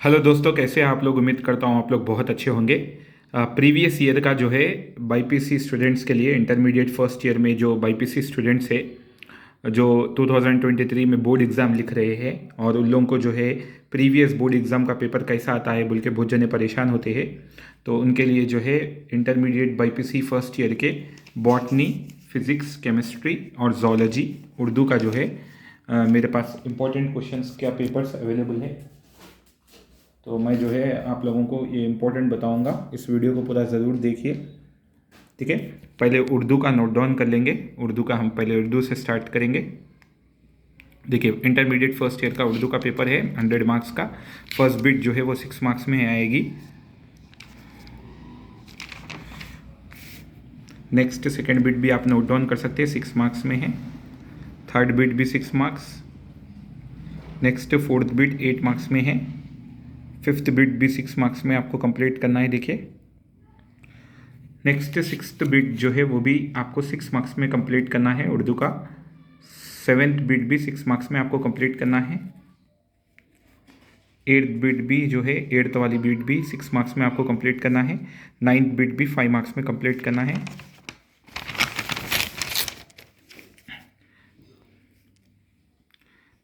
Hello दोस्तों, कैसे हैं आप लोग। उम्मीद करता हूँ आप लोग बहुत अच्छे होंगे। प्रीवियस ईयर का जो है बाईपीसी स्टूडेंट्स के लिए इंटरमीडिएट फर्स्ट ईयर में जो बाईपीसी स्टूडेंट्स है जो 2023 में बोर्ड एग्ज़ाम लिख रहे हैं और उन लोगों को जो है प्रीवियस बोर्ड एग्ज़ाम का पेपर कैसा आता है बोल के बहुत जने परेशान होते हैं। तो उनके लिए जो है इंटरमीडिएट बाईपीसी फर्स्ट ईयर के बॉटनी, फिज़िक्स, केमिस्ट्री और जोलॉजी उर्दू का जो है मेरे पास इंपॉर्टेंट क्वेश्चंस क्या पेपर्स अवेलेबल है। तो मैं जो है आप लोगों को ये इम्पोर्टेंट बताऊंगा, इस वीडियो को पूरा ज़रूर देखिए। ठीक है, पहले उर्दू का नोट डाउन कर लेंगे। उर्दू का हम पहले उर्दू से स्टार्ट करेंगे। देखिए, इंटरमीडिएट फर्स्ट ईयर का उर्दू का पेपर है 100 मार्क्स का। फर्स्ट बिट जो है वो 6 मार्क्स में आएगी। नेक्स्ट सेकेंड बिट भी आप नोट डाउन कर सकते हैं, 6 मार्क्स में है। थर्ड बिट भी 6 marks. Next fourth bit 8 marks में है। फिफ्थ बिट भी 6 मार्क्स में आपको कंप्लीट करना है। देखिए, नेक्स्ट सिक्स्थ बिट जो है वो भी आपको 6 मार्क्स में कंप्लीट करना है उर्दू का। सेवेंथ बिट भी 6 मार्क्स में आपको कंप्लीट करना है। एट्थ बिट भी जो है, एट्थ वाली बिट भी 6 मार्क्स में आपको कंप्लीट करना है। नाइन्थ बिट भी 5 मार्क्स में कंप्लीट करना है।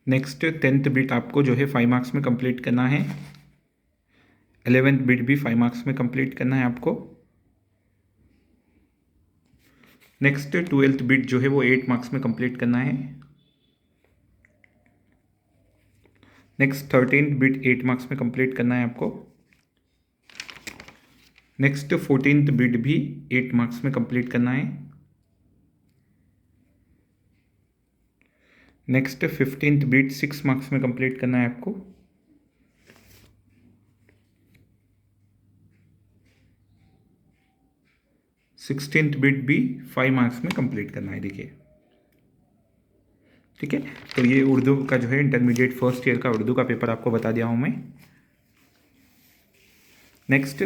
नेक्स्ट 10th बिट आपको जो है 5 मार्क्स में कंप्लीट करना है। 11th बिट भी 5 मार्क्स में कंप्लीट करना है आपको। नेक्स्ट 12th बिट जो है वो 8 मार्क्स में कंप्लीट करना है। नेक्स्ट 13th बिट 8 मार्क्स में कंप्लीट करना है आपको। नेक्स्ट 14th बिट भी 8 मार्क्स में कंप्लीट करना है। नेक्स्ट 15th बिट 6 मार्क्स में कंप्लीट करना है आपको। सिक्सटीन्थ बिट भी 5 मार्क्स में कंप्लीट करना है। देखिए, ठीक है। तो ये उर्दू का जो है इंटरमीडिएट फर्स्ट ईयर का उर्दू का पेपर आपको बता दिया हूँ मैं। Next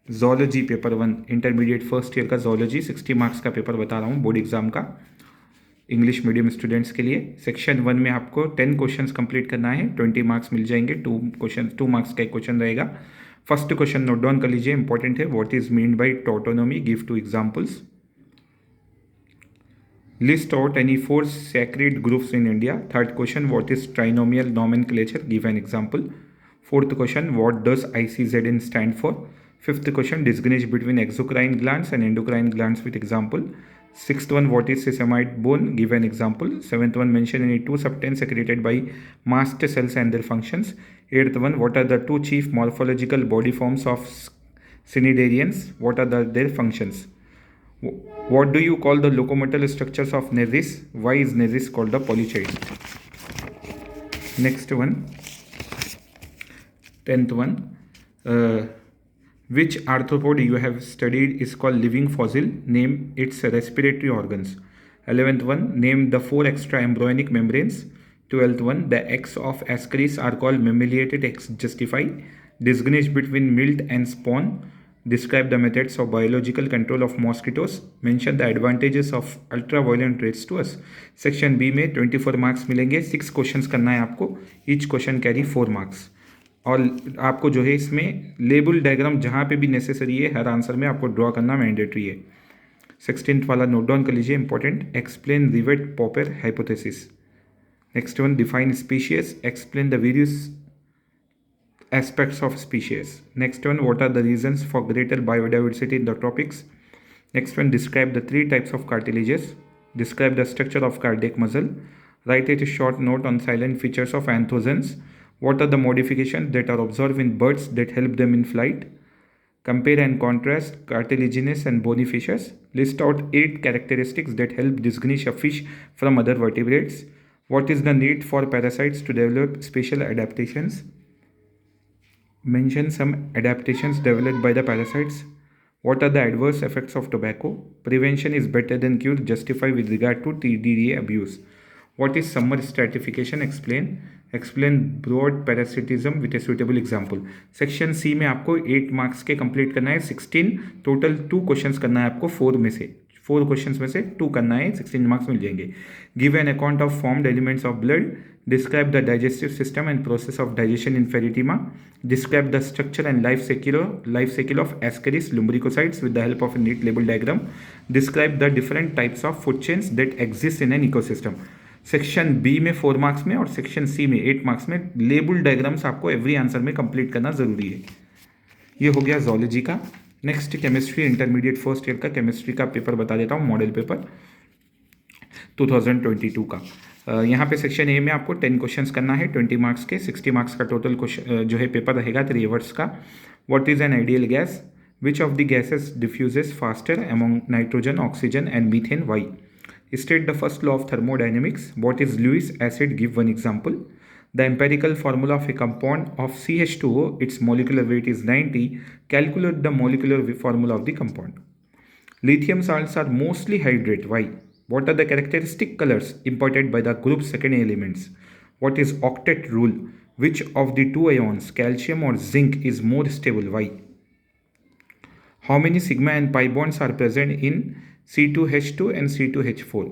zoology paper 1, intermediate first year का जोलॉजी 60 मार्क्स का पेपर बता रहा हूँ बोर्ड एग्जाम का, इंग्लिश मीडियम स्टूडेंट्स के लिए। सेक्शन 1 में आपको 10 क्वेश्चंस कंप्लीट करना है, 20 मार्क्स मिल जाएंगे। 2 मार्क्स का एक क्वेश्चन रहेगा। फर्स्ट क्वेश्चन नोट डाउन कर लीजिए, इंपॉर्टेंट है। What is mean by taxonomy, give 2 examples. List out any 4 sacred groups in India. Third question, what is trinomial nomenclature? Give an example. Fourth question, what does ICZN stand for? Fifth question, distinguish between exocrine glands and endocrine glands with example. Sixth one, what is sesamoid bone? Give an example. Seventh one, mention any 2 substances secreted by mast cells and their functions. Eighth one, what are the 2 chief morphological body forms of cnidarians? What are their functions? What do you call the locomotor structures of Nereis? Why is Nereis called the polychaete? Next one, 10th one. Which arthropod you have studied is called living fossil? Name its respiratory organs. 11th one, name the 4 extra embryonic membranes. 12th one, the eggs of ascaris are called mammaliated eggs. Justify. Distinguish between milt and spawn. Describe the methods of biological control of mosquitoes. Mention the advantages of ultraviolet rays to us. Section B में 24 marks मिलेंगे। 6 questions करना है आपको, each question carry 4 marks. और आपको जो है इसमें लेबल डायग्राम जहाँ पे भी नेसेसरी है हर आंसर में आपको ड्रॉ करना मैंडेटरी है। 16th वाला नोट डाउन कर लीजिए, important. Explain rivet popper hypothesis. Next one, define species, explain the various aspects of species. Next one, what are the reasons for greater biodiversity in the tropics? Next one, describe the 3 types of cartilages. Describe the structure of cardiac muscle. Write a short note on silent features of anthozoans. What are the modifications that are observed in birds that help them in flight? Compare and contrast cartilaginous and bony fishes. List out 8 characteristics that help distinguish a fish from other vertebrates. What is the need for parasites to develop special adaptations? Mention some adaptations developed by the parasites. What are the adverse effects of tobacco? Prevention is better than cure. Justify with regard to TDDA abuse. What is summer stratification? Explain. Explain broad parasitism with a suitable example. Section C में आपको 8 marks के complete करना है। 16 total 2 questions करना है आपको 4 में से। 4 क्वेश्चंस में से 2 करना है, 16 मार्क्स मिल जाएंगे। Give an account of formed elements of blood, describe the digestive system and process of digestion in Pheretima, describe the structure and life cycle of Ascaris lumbricoides with the help of a neat label diagram, describe the different types of food chains that exist in an ecosystem। Section B में 4 marks में और section C में 8 marks में label diagrams आपको every answer में complete करना जरूरी है। ये हो गया जोलॉजी का। Next chemistry intermediate first year का केमिस्ट्री का पेपर बता देता हूँ, मॉडल पेपर 2022 का। यहाँ पे सेक्शन ए में आपको 10 क्वेश्चंस करना है 20 मार्क्स के, 60 मार्क्स का टोटल क्वेश्चन जो है पेपर रहेगा 3 आवर्स का। What is an ideal gas, which of the gases diffuses faster among nitrogen, oxygen and methane, why, state the first law of thermodynamics, what is Lewis acid, give one example, the empirical formula of a compound of CH2O, its molecular weight is 90, calculate the molecular formula of the compound. Lithium salts are mostly hydrate, why, what are the characteristic colors imported by the group second elements, what is octet rule, which of the two ions, calcium or zinc, is more stable, why, how many sigma and pi bonds are present in C2H2 and C2H4,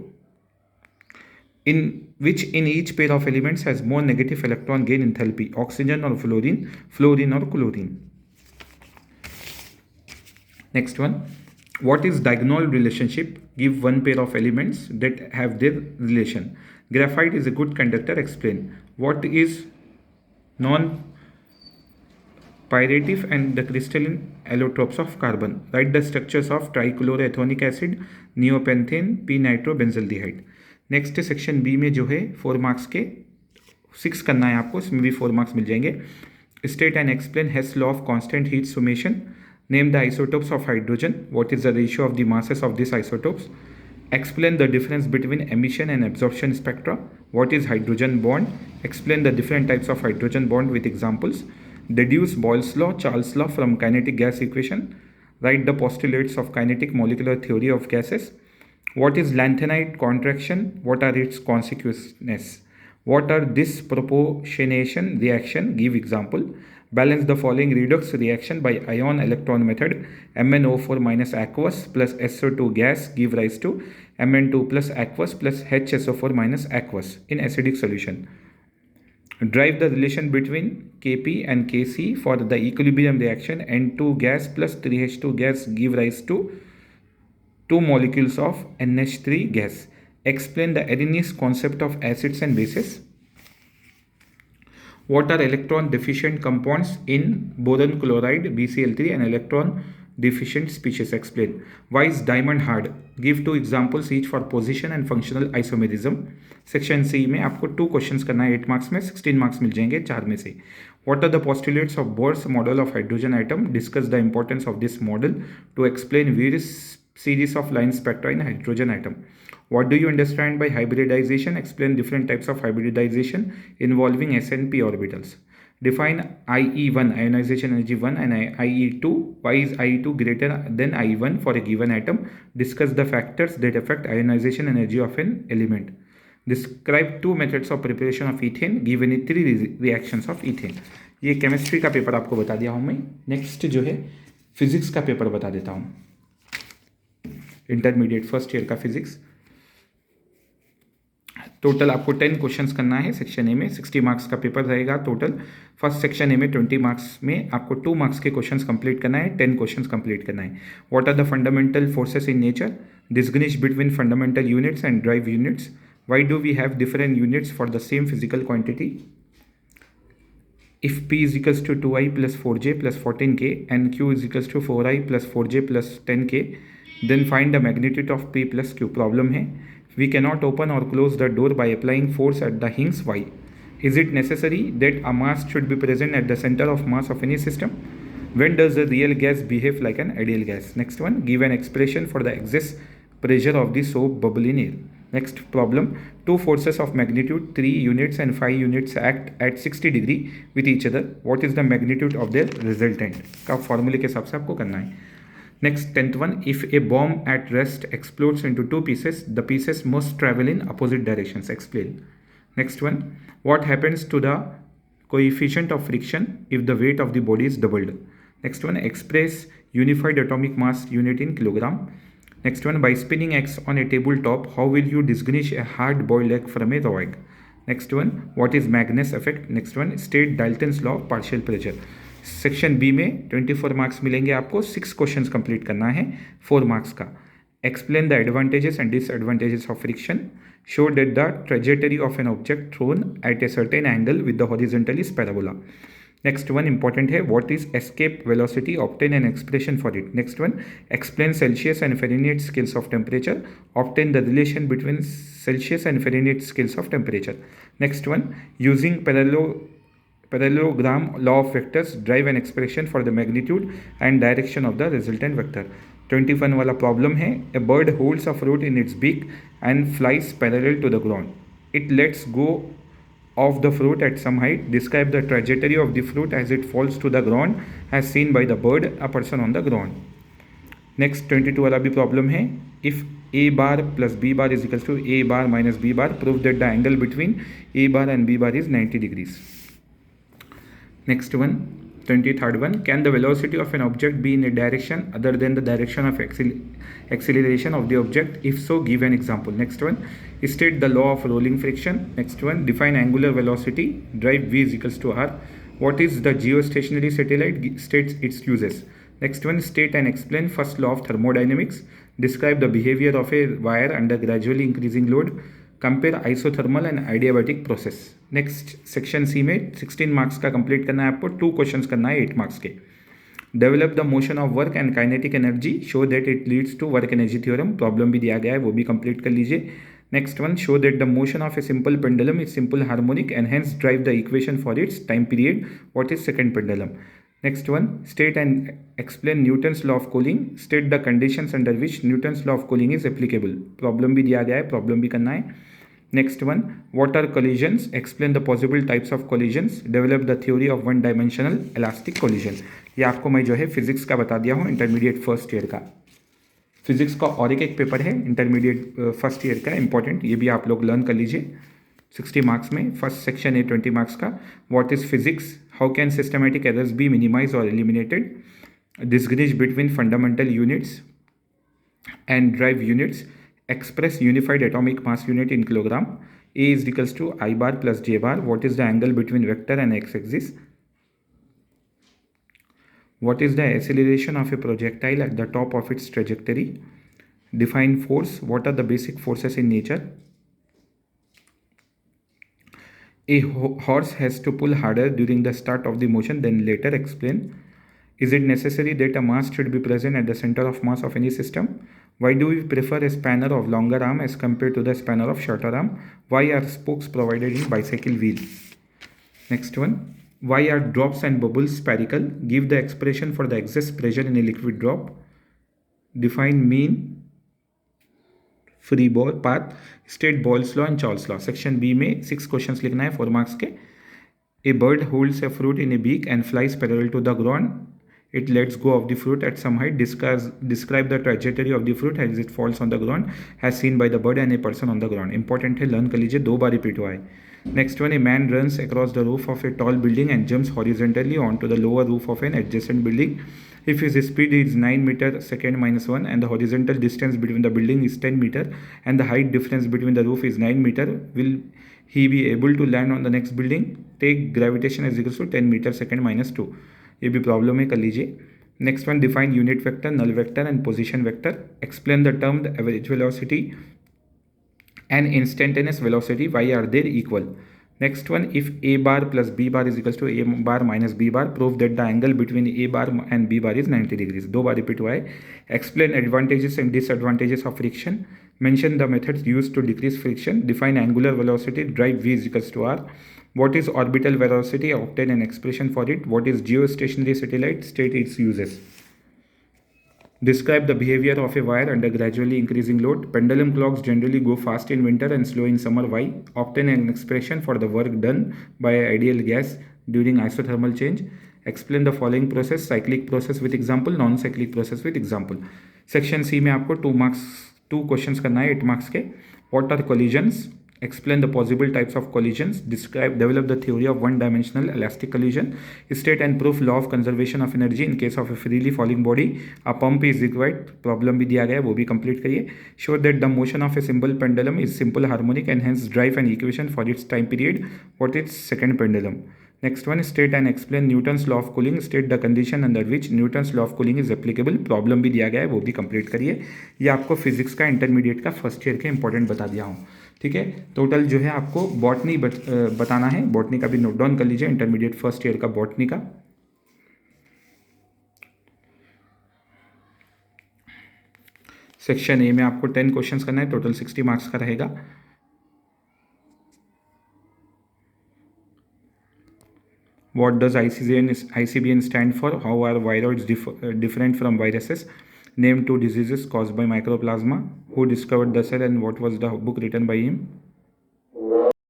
in which in each pair of elements has more negative electron gain enthalpy, oxygen or fluorine, fluorine or chlorine. Next one, what is diagonal relationship, give one pair of elements that have their relation, graphite is a good conductor, explain, what is non pyrative and the crystalline allotropes of carbon, write the structures of trichloroethonic acid, neopenthane, p-nitrobenzaldehyde। Next section B में जो है 4 marks के 6 करना है आपको, इसमें भी 4 marks मिल जाएंगे। State and explain Hess law of constant heat summation, name the isotopes of hydrogen, what is the ratio of the masses of this isotopes, explain the difference between emission and absorption spectra, what is hydrogen bond, explain the different types of hydrogen bond with examples, deduce Boyle's law, Charles' law from kinetic gas equation, write the postulates of kinetic molecular theory of gases, what is lanthanide contraction, what are its consequences, what are disproportionation reaction, give example, balance the following redox reaction by ion electron method, MnO4 minus aqueous plus SO2 gas give rise to Mn2 plus aqueous plus HSO4 minus aqueous in acidic solution, drive the relation between Kp and Kc for the equilibrium reaction, N2 gas plus 3H2 gas give rise to 2 molecules of NH3 gas, explain the Arrhenius concept of acids and bases, what are electron deficient compounds in boron chloride BCl3 and electron deficient species, explain, why is diamond hard, give 2 examples each for position and functional isomerism। Section C में आपको 2 questions करना है 8 marks में, 16 marks मिल जाएंगे 4 में से। What are the postulates of Bohr's model of hydrogen atom, discuss the importance of this model to explain various series of line spectra in hydrogen atom, what do you understand by hybridization, explain different types of hybridization involving s and p orbitals, define IE1 ionization energy 1 and IE2, why is IE2 greater than IE1 for a given atom, discuss the factors that affect ionization energy of an element, describe 2 methods of preparation of ethane, give any 3 reactions of ethane। ये chemistry का paper आपको बता दिया हूँ मैं। Next जो है physics का पेपर बता देता हूँ, इंटरमीडिएट फर्स्ट ईयर का फिजिक्स। टोटल आपको 10 क्वेश्चंस करना है सेक्शन ए में, 60 मार्क्स का पेपर रहेगा टोटल। फर्स्ट सेक्शन ए में 20 मार्क्स में आपको 2 मार्क्स के क्वेश्चंस कंप्लीट करना है, 10 क्वेश्चंस कंप्लीट करना है। What are the fundamental forces in nature, distinguish between fundamental units and derived units, why do we have different units for the same physical quantity, if P is equals to 2I plus 4J plus 14K and Q is equals to 4I plus 4J plus 10K, then find the magnitude of P plus Q। Problem है, we cannot open or close the door by applying force at the hinge, why, is it necessary that a mass should be present at the center of mass of any system, when does a real gas behave like an ideal gas। Next one, give an expression for the excess pressure of the soap bubble in air। Next problem, 2 forces of magnitude 3 units and 5 units act at 60 degree with each other, what is the magnitude of their resultant का फॉर्मूले के हिसाब से आपको करना है। Next 10th one, if a bomb at rest explodes into 2 pieces, the pieces must travel in opposite directions, explain। Next one, what happens to the coefficient of friction if the weight of the body is doubled। Next one, express unified atomic mass unit in kilogram। Next one, by spinning X on a tabletop, how will you distinguish a hard boiled egg from a raw egg? Next one, what is Magnus effect? Next one, state Dalton's law of partial pressure. Section B में 24 marks मिलेंगे आपको, 6 questions complete करना है 4 marks का. Explain the advantages and disadvantages of friction. Show that the trajectory of an object thrown at a certain angle with the horizontal is parabola. Next one important है, what is escape velocity, obtain an expression for it. Next one, explain Celsius and Fahrenheit scales of temperature, obtain the relation between Celsius and Fahrenheit scales of temperature. Next one, using parallelogram law of vectors, drive an expression for the magnitude and direction of the resultant vector. 21 वाला problem है, a bird holds a fruit in its beak and flies parallel to the ground. It lets go of the fruit at some height. Describe the trajectory of the fruit as it falls to the ground as seen by the bird, a person on the ground. Next 22 वाला भी problem है, if a bar plus b bar is equals to a bar minus b bar, prove that the angle between a bar and b bar is 90 degrees. Next one, 23rd one, can the velocity of an object be in a direction other than the direction of acceleration of the object? If so, give an example. Next one, state the law of rolling friction. Next one, define angular velocity, drive v is equals to r. What is the geostationary satellite? States its uses. Next one, state and explain first law of thermodynamics. Describe the behavior of a wire under gradually increasing load. Compare isothermal and adiabatic process. Next section C में 16 marks का complete करना है आपको, 2 questions करना है 8 marks के. Develop the motion of work and kinetic energy, show that it leads to work energy theorem. Problem भी दिया गया है, वो भी कंप्लीट कर लीजिए. Next one, show that the motion of a simple pendulum is simple harmonic and hence derive the equation for its time period. What is second pendulum. Next one, state and explain Newton's law of cooling. State the conditions under which Newton's law of cooling is applicable. Problem भी दिया गया है, problem भी करना है. Next one, what are collisions? Explain the possible types of collisions. Develop the theory of one dimensional elastic collision. ये आपको मैं जो है फिजिक्स का बता दिया हूँ, इंटरमीडिएट फर्स्ट ईयर का. फिजिक्स का और एक पेपर है इंटरमीडिएट फर्स्ट ईयर का, इंपॉर्टेंट, ये भी आप लोग लर्न कर लीजिए. 60 मार्क्स में फर्स्ट सेक्शन है 20 मार्क्स का. What is physics, how can systematic errors be minimise और eliminated, distinguish between fundamental units and derived units, express unified atomic mass unit in kilogram, A is equals to I bar plus J bar. What is the angle between vector and X axis. What is the acceleration of a projectile at the top of its trajectory? Define force. What are the basic forces in nature? A horse has to pull harder during the start of the motion than later. Explain. Is it necessary that a mass should be present at the center of mass of any system? Why do we prefer a spanner of longer arm as compared to the spanner of shorter arm? Why are spokes provided in bicycle wheel? Next one. Why are drops and bubbles spherical? Give the expression for the excess pressure in a liquid drop. Define mean free ball path. State Boyle's law and Charles' law. Section B में 6 questions लिखना है 4 marks के. A bird holds a fruit in a beak and flies parallel to the ground. It lets go of the fruit at some height. Describe the trajectory of the fruit as it falls on the ground as seen by the bird and a person on the ground. Important है, learn कर लीजिए, 2 बार repeat हुआ है. Next one, a man runs across the roof of a tall building and jumps horizontally onto the lower roof of an adjacent building. If his speed is 9 meters second minus 1 and the horizontal distance between the building is 10 meter and the height difference between the roof is 9 meter, will he be able to land on the next building? Take gravitation as equals to 10 meter second minus 2. ये भी problem है, कर लीजिए. Next one, define unit vector, null vector and position vector. Explain the term the average velocity and instantaneous velocity. Why are they equal? Next one, if a bar plus b bar is equals to a bar minus b bar, prove that the angle between a bar and b bar is 90 degrees. 2 bar repeat हुआ है. Explain advantages and disadvantages of friction. Mention the methods used to decrease friction. Define angular velocity. Drive v is equals to r. What is orbital velocity? Obtain an expression for it. What is geostationary satellite? State its uses. Describe the behavior of a wire under gradually increasing load. Pendulum clocks generally go fast in winter and slow in summer. Why? Obtain an expression for the work done by ideal gas during isothermal change. Explain the following process: cyclic process with example, non-cyclic process with example. Section C में आपको 2 questions करना है 8 marks के. What are collisions? explain the possible types of collisions, develop the theory of one-dimensional elastic collision, state and proof law of conservation of energy in case of a freely falling body, a pump is required, problem भी दिया गया है वो भी complete करिए. Show that the motion of a simple pendulum is simple harmonic and hence derive an equation for its time period. What is second pendulum? Next one, state and explain Newton's law of cooling. State the condition under which Newton's law of cooling is applicable. Problem भी दिया गया है वो भी complete करिए. ये आपको physics का इंटरमीडिएट का फर्स्ट ईयर के इंपॉर्टेंट बता दिया हूँ. ठीक है, टोटल जो है आपको बॉटनी बताना है. बॉटनी का भी नोट डाउन कर लीजिए, इंटरमीडिएट फर्स्ट ईयर का बॉटनी का. सेक्शन ए में आपको 10 क्वेश्चंस करना है, टोटल 60 मार्क्स का रहेगा. What does ICBN stand for? How are viroids different from viruses? Name 2 diseases caused by mycoplasma. Who discovered the cell and what was the book written by him?